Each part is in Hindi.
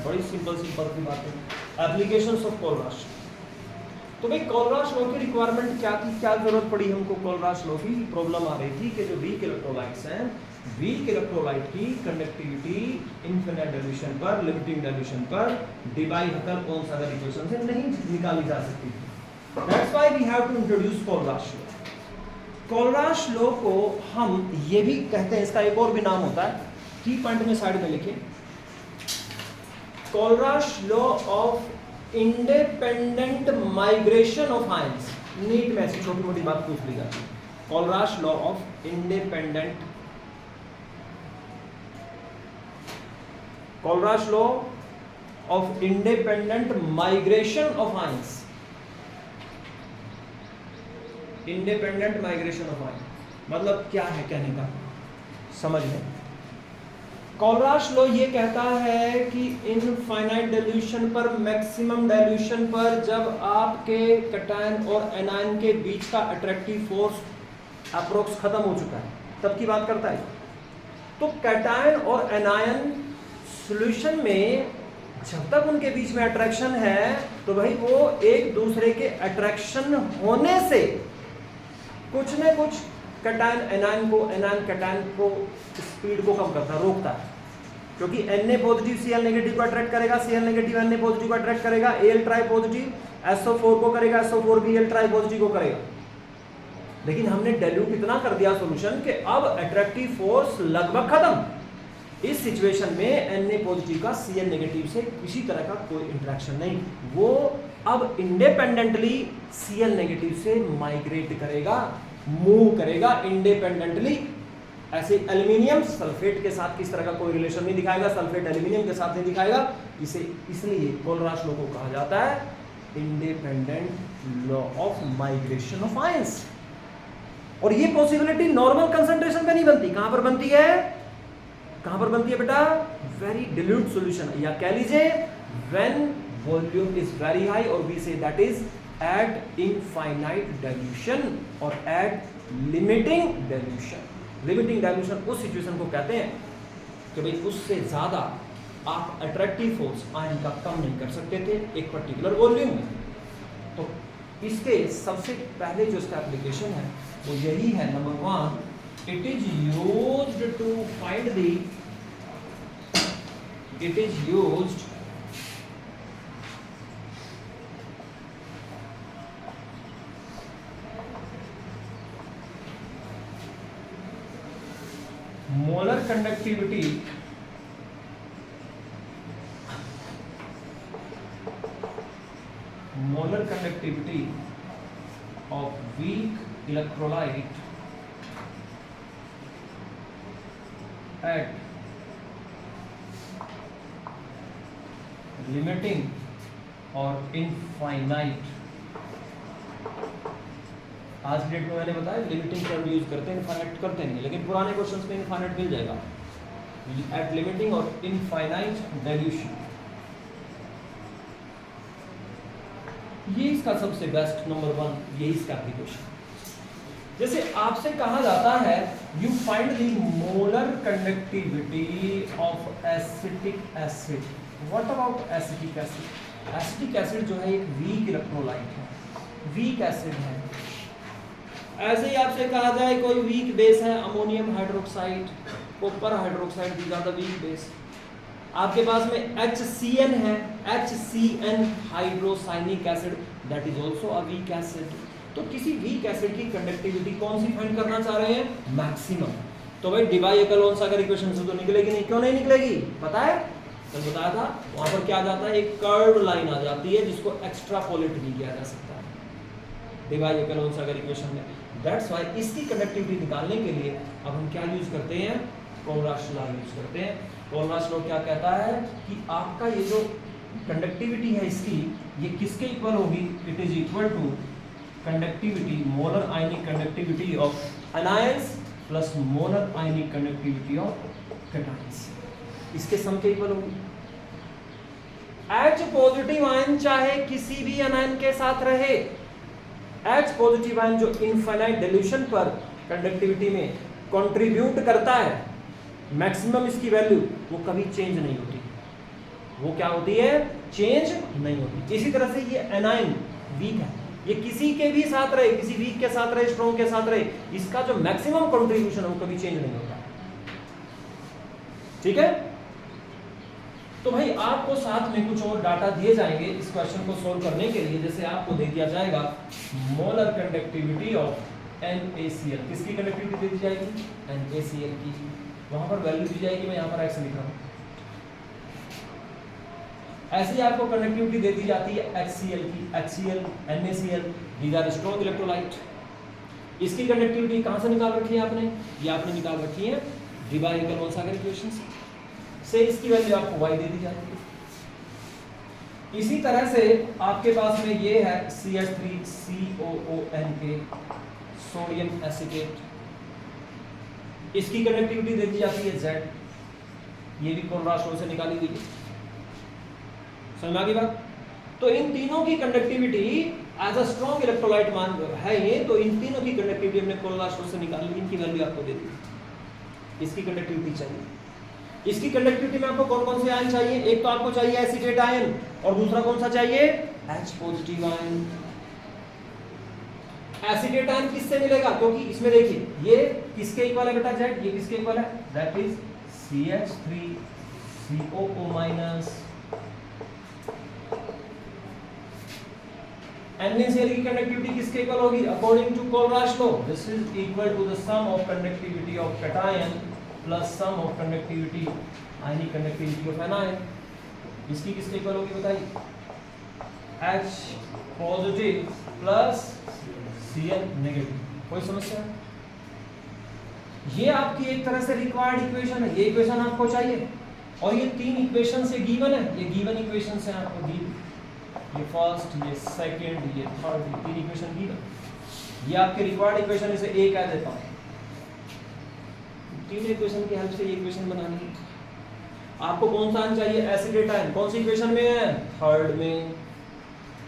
बड़ी सिंपल सी बात है। Applications of Kohlrausch. तो भाई कोलराश लॉ की रिक्वायरमेंट क्या थी, क्या जरूरत पड़ी हमको कोलराश लॉ की? प्रॉब्लम आ रही थी कि जो वीक इलेक्ट्रोलाइट्स हैं, वीक इलेक्ट्रोलाइट की कंडक्टिविटी इनफिनिट डाइल्यूशन पर, लिमिटिंग डाइल्यूशन पर डिबाई-हकल ओह्म-सागर इक्वेशन से नहीं निकाली जा सकती थी। That's why we have to introduce Kohlrausch law. Kohlrausch law को हम ये भी कहते हैं, इसका एक और भी नाम होता है, की पॉइंट में साइड में लिखें, Kohlrausch law of independent migration of ions. NEET में ऐसी छोटी मोटी बात पूछ ली जाती है। Kohlrausch law of independent, Kohlrausch law of independent migration of ions, independent migration of ions मतलब क्या है, कहने का समझ लें। कोलराश लॉ ये कहता है कि इनफाइनाइट डाइल्यूशन पर, मैक्सिमम डाइल्यूशन पर, जब आपके कैटायन और एनायन के बीच का अट्रैक्टिव फोर्स अप्रोक्स खत्म हो चुका है, तब की बात करता है। तो कैटायन और एनायन सॉल्यूशन में जब तक उनके बीच में अट्रैक्शन है, तो भाई वो एक दूसरे के अट्रैक्शन होने से कुछ न कुछ कैटायन एनायन को, एनायन कैटायन को स्पीड को कम करता है, रोकता है। क्योंकि Na पॉजिटिव Cl नेगेटिव को अट्रैक्ट करेगा, Cl नेगेटिव Na पॉजिटिव को अट्रैक्ट करेगा, Al ट्राई पॉजिटिव SO4 को करेगा, SO4 भी Al ट्राई पॉजिटिव को करेगा। लेकिन हमने डाइल्यूट इतना कर दिया सॉल्यूशन कि अब अट्रैक्टिव फोर्स लगभग खत्म। इस सिचुएशन में Na पॉजिटिव का Cl नेगेटिव से किसी तरह का कोई इंटरेक्शन नहीं, वो अब इंडिपेंडेंटली Cl नेगेटिव से माइग्रेट करेगा, मूव करेगा इंडिपेंडेंटली। ऐसे एल्यूमिनियम सल्फेट के साथ किस तरह का कोई रिलेशन नहीं दिखाएगा, सल्फेट एल्यूमिनियम के साथ नहीं दिखाएगा। इसे इसलिए कोलराश लॉ को कहा जाता है independent law of migration of ions. और ये पॉसिबिलिटी नॉर्मल कंसंट्रेशन पे नहीं बनती, कहां पर बनती है, कहां पर बनती है बेटा, वेरी डिल्यूट सॉल्यूशन, या कह लीजिए when volume is very high, और we say that is at infinite dilution और at limiting dilution. Limiting dilution उस सिचुएशन को कहते हैं कि भाई उससे ज्यादा आप अट्रैक्टिव फोर्स आयन का कम नहीं कर सकते थे एक पर्टिकुलर वॉल्यूम में। तो इसके सबसे पहले जो इसका एप्लीकेशन है वो यही है, number 1, it is used to find the, it is used molar conductivity of weak electrolyte at limiting और इनफाइनाइट। आज की डेट में मैंने बताया लिमिटिंग टर्म यूज करते हैं, इनफाइनाइट करते नहीं, लेकिन पुराने क्वेश्चंस में इनफाइनाइट मिल जाएगा। एट लिमिटिंग और इनफाइनाइट डाइल्यूशन, ये इसका सबसे बेस्ट नंबर 1, ये इसका एप्लीकेशन। जैसे आपसे कहा जाता है you find the molar conductivity of acetic acid. What about acetic acid? Acetic acid जो है एक वीक इलेक्ट्रोलाइट है, वीक एसिड है। ऐसे ही आपसे कहा जाए कोई वीक बेस है, ammonium hydroxide, copper hydroxide, these are the weak base. आपके पास में HCN है, HCN hydrocyanic acid, that is also a weak acid. तो किसी वीक एसिड की कंडक्टिविटी कौन सी फाइंड करना चाह रहे हैं? मैक्सिमम। तो भाई डिबाई-एकल ओह्म-सागर इक्वेशन से तो निकलेगी नहीं, क्यों नहीं निकलेगी पता है? कल बताया था, वहां पर क्या आ जाता है, एक कर्व्ड लाइन आ जाती है जिसको एक्स्ट्रापोलेट नहीं किया जा सकता है डिबाई-एकल ओह्म-सागर इक्वेशन में। दैट्स व्हाई इसकी कंडक्टिविटी निकालने के लिए अब हम क्या यूज करते हैं, कोलराश लॉ यूज करते हैं। कोलराश लॉ क्या कहता है कि आपका ये जो कंडक्टिविटी है इसकी, ये किसके इक्वल होगी? It is equal to conductivity, molar ionic conductivity of anions plus molar ionic conductivity of cations, इसके सम के इक्वल होगी। H पॉजिटिव आयन चाहे किसी भी अनायन के साथ रहे, H पॉजिटिव आयन जो इनफाइनाइट डाइल्यूशन पर कंडक्टिविटी में कंट्रीब्यूट करता है, मैक्सिमम इसकी वैल्यू वो कभी चेंज नहीं होती। वो क्या होती है, चेंज नहीं होती। इसी तरह से ये एनाइन वीक है, ये किसी के भी साथ रहे, किसी वीक के साथ रहे, स्ट्रॉन्ग के साथ रहे, इसका जो मैक्सिमम कंट्रीब्यूशन है वो कभी चेंज नहीं होता। ठीक है, तो भाई आपको साथ में कुछ और डाटा दिए जाएंगे इस क्वेश्चन को सोल्व करने के लिए। जैसे आपको दे दिया जाएगा मोलर कंडक्टिविटी ऑफ NaCl, किसकी कंडक्टिविटी दे दी जाएगी, NaCl की, वहां पर वैल्यू दी जाएगी, मैं यहाँ पर x लिख रहा हूँ। ऐसे ही आपको कंडक्टिविटी दे दी जाती है HCl की, HCl, NaCl, these are strong electrolyte। इसकी कंडक्टिविटी कहाँ से निकाल रखी है आपने, ये आपने निकाल रखी है डिवाइकल इक्वेशन से, इसकी वैल्यू आपको y दे दी जाएगी। इसी तरह से आपके पास में ये है CH3COON के सोडियम एसीटेट, इसकी कंडक्टिविटी दे दी जाती है Z, ये भी कोलराश लॉ से निकाली गई है। समझ में आ गई बात। तो इन तीनों की conductivity as a strong electrolyte मान है ये, तो इन तीनों की कंडक्टिविटी हमने कोलराश लॉ से निकाल ली, इनकी वैल्यू आपको दे दी। इसकी कंडक्टिविटी चाहिए, इसकी कंडक्टिविटी में आपको कौन कौन से आयन चाहिए, एक तो आपको चाहिए एसीटेट आयन, और दूसरा कौन सा चाहिए, H positive ion. Acetate ion किससे मिलेगा, क्योंकि इसमें देखिए ये किसके इक्वल है बेटा, Z, ये किसके इक्वल है, दैट इज CH3COO-। NaCl की कंडक्टिविटी किसके इक्वल होगी, according to Kohlrausch law, this is equal to the sum of conductivity of cation plus sum of conductivity ionic conductivity of anion. इसकी किसके इक्वल होगी बताइए, H positive plus Cl negative. कोई समस्या, ये आपकी एक तरह से रिक्वायर्ड इक्वेशन है, ये इक्वेशन आपको चाहिए, और ये तीन इक्वेशन से गिवन है, ये गिवन इक्वेशन से आपको गिवन, ये फर्स्ट, ये सेकंड, ये थर्ड, ये तीन इक्वेशन गिवन, ये आपके रिक्वायर्ड इक्वेशन, इसे ए कह देता हूं। तीन इक्वेशन की हेल्प से ये इक्वेशन बनानी है। आपको कौन सा आयन चाहिए, एसिडेट आयन, कौन सी इक्वेशन में है, थर्ड में।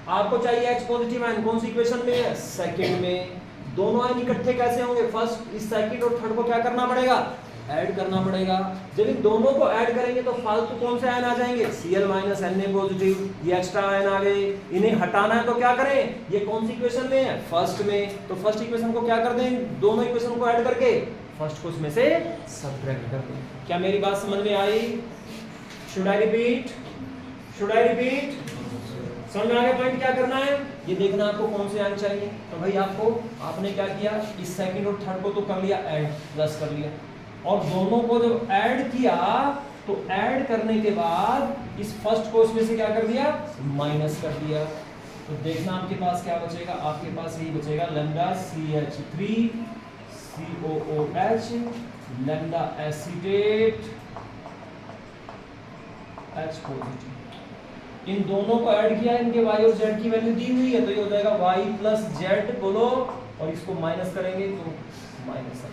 आपको चाहिए H पॉजिटिव आयन, कौन सी इक्वेशन में है, सेकंड में। दोनों आयन इकट्ठे कैसे होंगे, फर्स्ट इस सेकंड और थर्ड को क्या करना पड़ेगा, ऐड करना पड़ेगा। जब इन दोनों को ऐड करेंगे तो फालतू कौन से आयन आ जाएंगे, Cl माइनस Na पॉजिटिव, ये एक्स्ट्रा आयन आ गए, इन्हें हटाना है तो क्या करें, ये कौन सी इक्वेशन में है, फर्स्ट में, तो फर्स्ट इक्वेशन को क्या कर दें, दोनों इक्वेशन को ऐड करके फर्स्ट को इसमें से सब्ट्रैक्ट कर दें। क्या मेरी बात समझ में आई, should I repeat, should I repeat, समझ में आ गया पॉइंट, क्या करना है, ये देखना आपको कौन से आयन चाहिए। तो भाई आपने क्या किया, इस सेकंड और थर्ड को तो कर लिया ऐड, प्लस कर लिया, और दोनों को जब ऐड किया तो ऐड करने के बाद इस फर्स्ट को इसमें से क्या कर दिया, माइनस कर दिया। तो देखना आपके पास क्या बचेगा, आपके पास यही बचेगा lambda CH3COOH lambda acetate H positive. इन दोनों को ऐड किया, इनके y और z की वैल्यू दी हुई है, तो ये हो जाएगा y प्लस जेड बोलो, और इसको माइनस करेंगे तो माइनस x।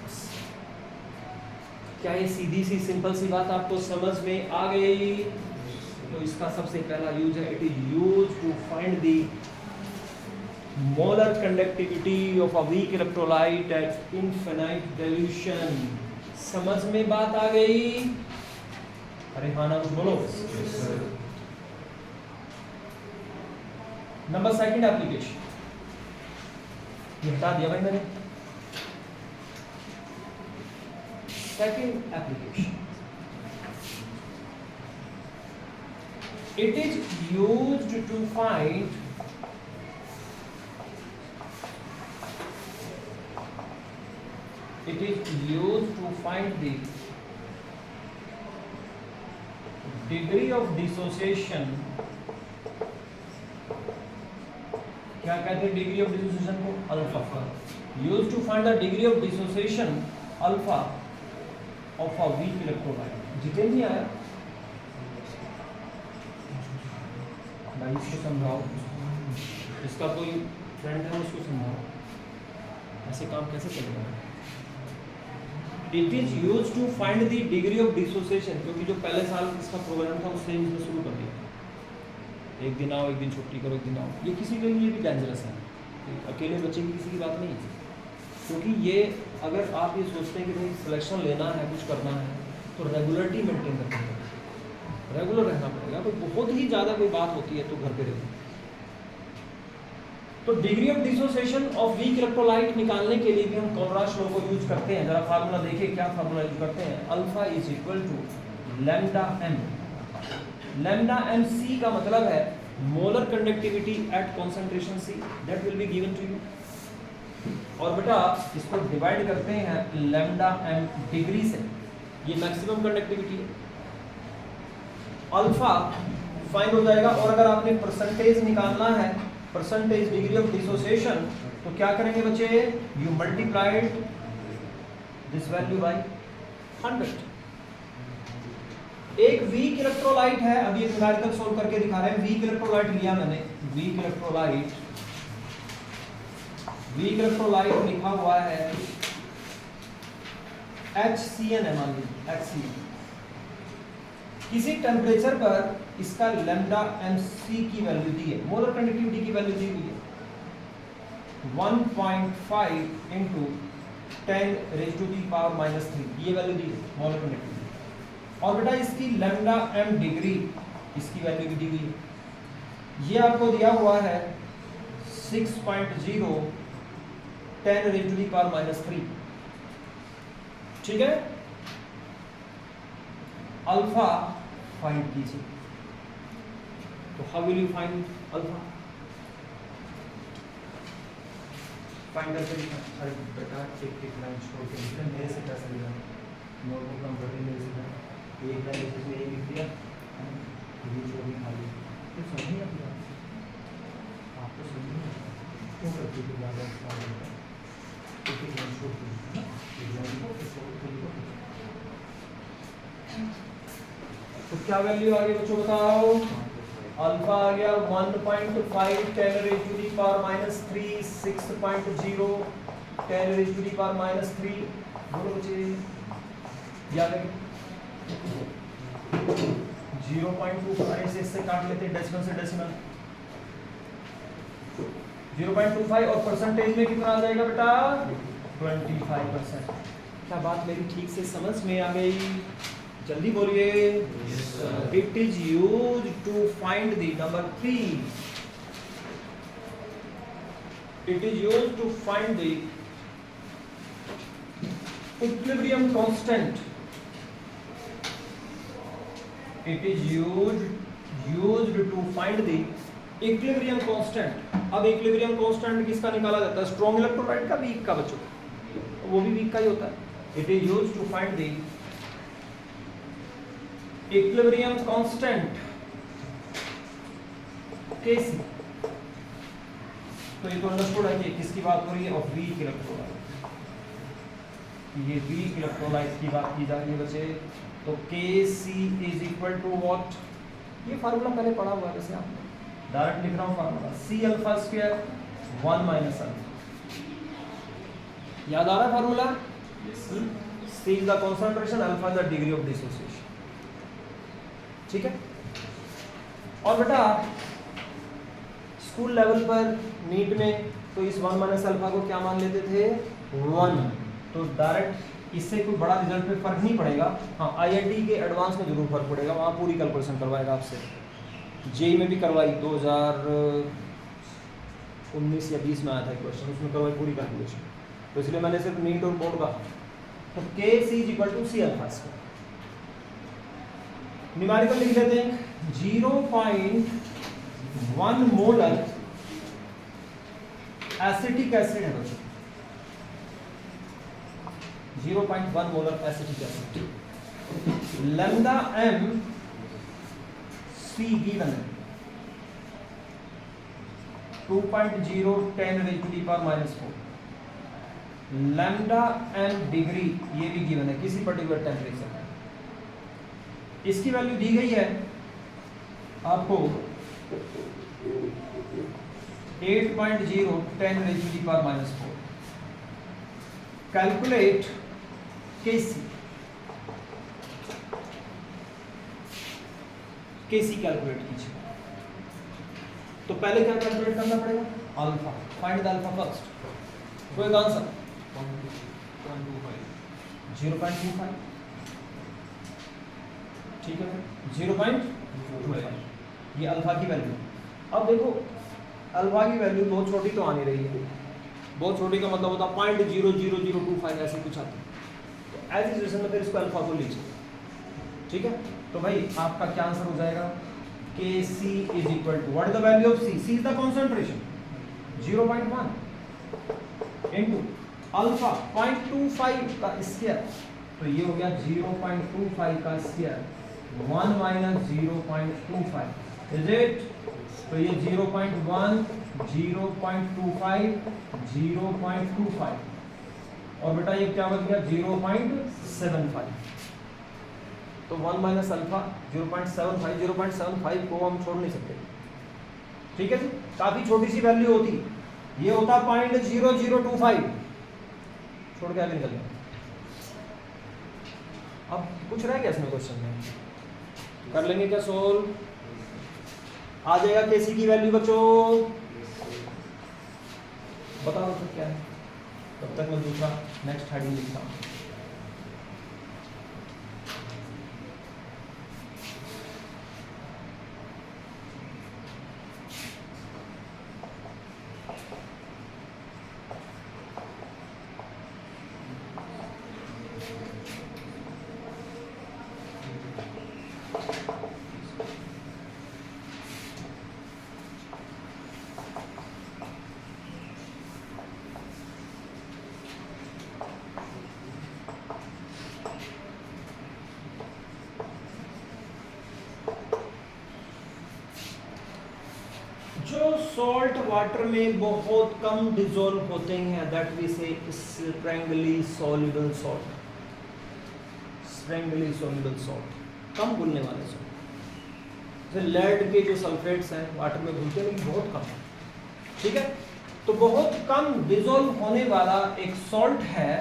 क्या ये सीधी सी सिंपल सी बात आपको समझ में आ गई। तो इसका सबसे पहला यूज है, it is use to find the molar conductivity of a weak electrolyte at infinite dilution. समझ में बात आ गई, अरे हाँ ना कुछ बोलो। नंबर सेकंड एप्लीकेशन, ये हटा दिया भाई मैंने। Second application, it is used to find the degree of dissociation। क्या कहते हैं डिग्री ऑफ डिसोसिएशन को, alpha. Use to find the degree of dissociation alpha of a weak electrolyte. Jitendra नहीं आया भाई, इसको समझाओ, इसका कोई फ्रेंड है उसको समझाओ, ऐसे काम कैसे चलेगा। It is use to find the degree of dissociation, क्योंकि जो पहले साल इसका प्रोग्राम था उससे इसने शुरू कर दिया, एक दिन आओ एक दिन छुट्टी करो एक दिन आओ। ये किसी के लिए भी डेंजरस है, अकेले बच्चे की किसी की बात नहीं है, क्योंकि ये अगर आप ये सोचते हैं कि भाई सिलेक्शन लेना है, कुछ करना है, तो रेगुलरिटी मेंटेन करनी है। रेगुलर रहना पड़ेगा, कोई बहुत ही ज़्यादा कोई बात होती है तो घर पे रहो। तो degree of dissociation of weak electrolyte निकालने के लिए भी हम कोलराश लॉ को यूज करते हैं। जरा फार्मूला देखिए, क्या फार्मूला यूज करते हैं। Alpha is equal to lambda m. Lambda m c का मतलब है molar conductivity at concentration c, that will be given to you. और बेटा इसको डिवाइड करते हैं लैम्डा एम डिग्री से, ये मैक्सिमम कंडक्टिविटी है। अल्फा फाइंड हो जाएगा, और अगर आपने परसेंटेज निकालना है, परसेंटेज डिग्री ऑफ डिसोसिएशन, तो क्या करेंगे बच्चे, you multiplied this value by 100। एक वीक इलेक्ट्रोलाइट है, अभी एक न्यूमेरिकल सोल्व करके दिखा रहे हैं। वीक इलेक्ट्रोलाइट लिया मैंने, वीक इलेक्ट्रोलाइट लिखा हुआ है HCN है, मान लीजिए HCN। किसी टेम्परेचर पर इसका लैम्डा MC की वैल्यू दी है, मोलर कंडक्टिविटी की वैल्यू दी हुई है 1.5 इंटू 10⁻⁻3, ये वैल्यू दी है मोलर कंडक्टिविटी। और बेटा इसकी लैम्डा M डिग्री, इसकी वैल्यू भी दी हुई है, ये आपको दिया हुआ है 6.0 10⁻⁻3, ठीक है। अल्फा फाइंड कीजिए, तो how will you find alpha? Find करके दिखा। अरे बेटा एक लाइन छोड़ के लिखना, मेरे से कैसे लिखा, नोटबुक कंप्यूटर मेरे से लिखा, एक लाइन इसमें ये लिख दिया, ये जो भी खाली तो समझ नहीं आता, आपको समझ नहीं आता क्यों करती है ज़्यादा इसका एक लाइन छोड़ के तो क्या वैल्यू आ गई बच्चों, बताओ। अल्फा आ गया 1.5 10⁻⁻3, 6.0 10⁻⁻3। बोलो बच्चे, याद है 0.25 से इससे काट लेते, डेसिमल से डेसिमल 0.25, और परसेंटेज में कितना आ जाएगा बेटा 25%। क्या बात मेरी ठीक से समझ में आ गई? जल्दी बोलिए। It is used to find the number 3, it is used to find the equilibrium constant, it is used to find the equilibrium constant. अब इक्विलिब्रियम कांस्टेंट किसका निकाला जाता है, स्ट्रॉन्ग इलेक्ट्रोलाइट का, वीक का बच्चों, वो भी वीक का ही होता है। It is used to find the equilibrium constant Kc। तो ये तो अंडरस्टूड है कि किसकी बात हो रही है, ऑफ वीक इलेक्ट्रोलाइट। ये वीक इलेक्ट्रोलाइट की बात की जा रही है बच्चे। तो Kc is equal to what, ये फार्मूला पहले पढ़ा हुआ है वैसे, आपने डायरेक्ट लिख रहा हूं formula, C alpha square 1 minus alpha. याद आ रहा है formula? C is the concentration, alpha is the degree of dissociation, ठीक है। और बेटा स्कूल लेवल पर नीट में तो इस 1 माइनस अल्फा को क्या मान लेते थे, 1। तो डायरेक्ट इससे कोई बड़ा रिजल्ट पे फर्क नहीं पड़ेगा। हाँ, IIT के एडवांस में जरूर फर्क पड़ेगा, वहाँ पूरी कैलकुलेशन करवाएगा आपसे। जेई में भी करवाई, 2019 या 20 में आया था क्वेश्चन, उसमें करवाई पूरी कैलकुलेशन। तो इसलिए मैंने सिर्फ नीट और बोर्ड का। तो Kc is equal to C alpha square. Numerical लिख लेते हैं, 0.1 मोलर एसिटिक एसिड है बच्चों, 0.1 molar acetic acid. Lambda M C given है 2.0 10⁻⁻⁴। लैम्डा M डिग्री ये भी गिवन है किसी पर्टिकुलर टेम्परेचर। इसकी वैल्यू दी गई है आपको 8.0 10⁻⁻⁴। कैलकुलेट Kc, कैलकुलेट कीजिए। तो पहले क्या कैलकुलेट करना पड़ेगा, alpha. Find the alpha first. कोई आंसर 0.25, ठीक है, 0.25 ये अल्फा की वैल्यू। अब देखो अल्फा की वैल्यू बहुत छोटी तो आ नहीं रही है, बहुत छोटी का मतलब होता है 0.00025 ऐसे कुछ आता है, तो एज इज रिजन में फिर इसको अल्फा को लीजिए। ठीक है, तो भाई आपका क्या आंसर हो जाएगा, K C is equal to what is the value of C, C is the concentration 0.1 into alpha 0.25 का स्क्वायर, तो ये हो गया 0.25 का स्क्वायर 1 माइनस 0.25 इज इट, तो ये 0.1 0.25 0.25 और बेटा ये क्या बच गया 0.75, तो 1 माइनस अल्फा 0.75, 0.75 को हम छोड़ नहीं सकते। ठीक है जी, काफी छोटी सी वैल्यू होती, ये होता 0.0025, छोड़ के आगे निकल गया। अब कुछ रह गया इसमें क्वेश्चन में, कर लेंगे क्या सोल्व, आ जाएगा केसी की वैल्यू बच्चों, बताओ तो क्या है, तब तक मैं दूसरा नेक्स्ट हेडिंग लिखता हूँ। जो सॉल्ट वाटर में बहुत कम डिजोल्व होते हैं दैट वी से स्प्रेंगली सॉल्युबल सॉल्ट, स्प्रेंगली सॉल्युबल सॉल्ट, कम घुलने वाले सॉल्ट, जैसे लेड के जो सल्फेट्स हैं वाटर में घुलते हैं लेकिन बहुत कम है। ठीक है, तो बहुत कम डिजोल्व होने वाला एक सॉल्ट है,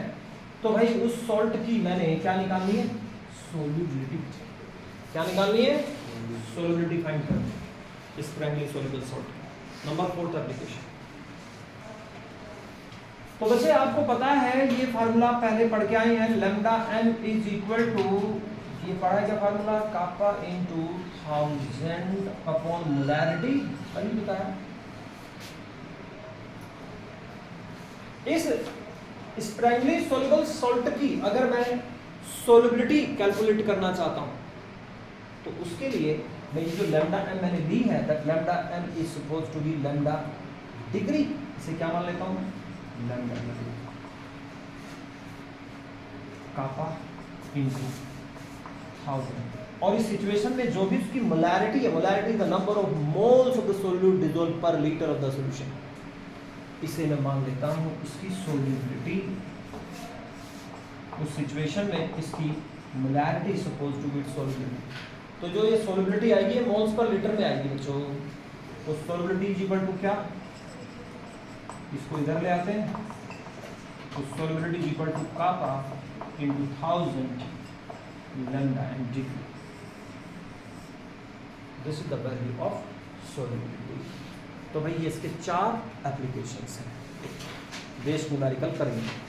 तो भाई उस सॉल्ट की मैंने क्या निकालनी है, सोल्यूबिलिटी, क्या निकालनी है, सोल्यूबिलिटी फाइंड करनी है sparingly soluble salt. Number 4th application, तो वैसे आपको पता है ये फार्मूला पहले पढ़ के आए हैं, lambda m is equal to, ये पढ़ा क्या formula, kappa into 1000 upon molarity, अभी बताया। इस स्प्रेंगली सॉल्युबल सॉल्ट की अगर मैं सोल्युबिलिटी कैलकुलेट करना चाहता हूं तो उसके लिए मैं ये जो लैम्डा एम मैंने ली है, that lambda m is suppose to be lambda degree, इसे क्या मान लेता हूं, लैम्डा डिग्री कापा इनटू 1000, और इस सिचुएशन में जो भी उसकी मोलैरिटी है, molarity is the number of moles of the solute dissolve पर लीटर ऑफ द सॉल्यूशन, इसे मैं मान लेता हूं इसकी सोल्यूबिलिटी। उस सिचुएशन में इसकी molarity suppose to be solubility, तो जो ये सोल्युबिलिटी आएगी ये मोल्स पर लीटर में आएगी बच्चों, तो सोल्युबिलिटी इज इक्वल टू क्या, इसको इधर ले आते हैं, तो solubility is equal to kappa into 1000 lambda m degree, this is the value of solubility. तो भाई ये इसके 4 एप्लीकेशंस हैं, बेस न्यूमेरिकल करेंगे।